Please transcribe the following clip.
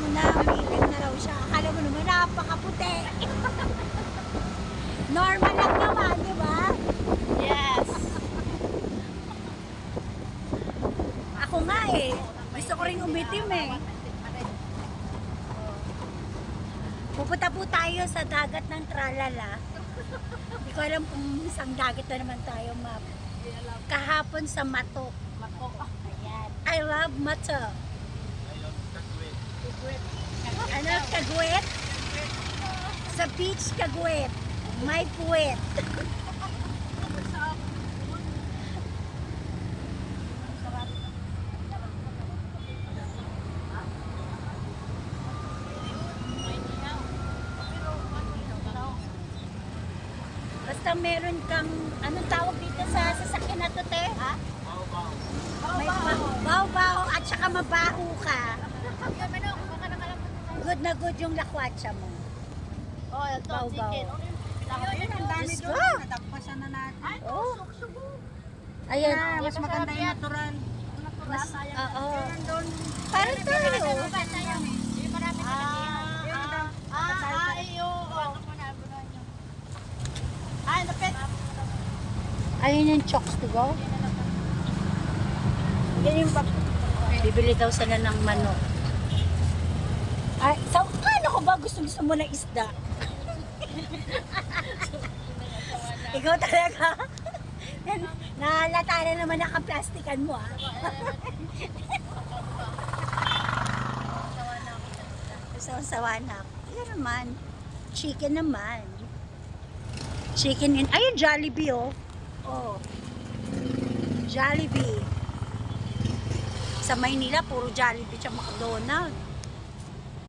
mo na, umiitim na raw siya. Akala mo naman, napakaputi. Normal lang naman, di ba? Yes. Ako nga eh. Gusto ko rin umitim eh. Pupunta po tayo sa dagat ng Tralala. Hindi ko alam kung isang dagat na naman tayo map. Kahapon sa Mato. Ayan. I love Mato. Ano? Kagwet? Sa beach, Kagwet. May puwet. Basta meron kang, anong tawag dito sa sasakyan na to, te? Ha? May baw-baw at saka mabaho ka. Good na good yung lakwatsa mo. Oh, ito, Baw-baw. chicken. Ayun, ang dami Diyos doon. ko. Natagpasan na natin. Oh. Ayan. Mas maganda yung natural. Mas, oo. Ayun doon. Parang tayo. Ayun yung chokes to go. Yan yung bibili daw sila ng manok. Ay, so, ano ko ba gusto mo na isda? Ikaw talaga? Nahalata na naman naka-plastikan mo, ah. Sawa na. Yan naman. Chicken naman. Chicken in... Ayun, Jollibee, oh. Oh. Jollibee. Sa Maynila, puro Jollibee siya McDonald's.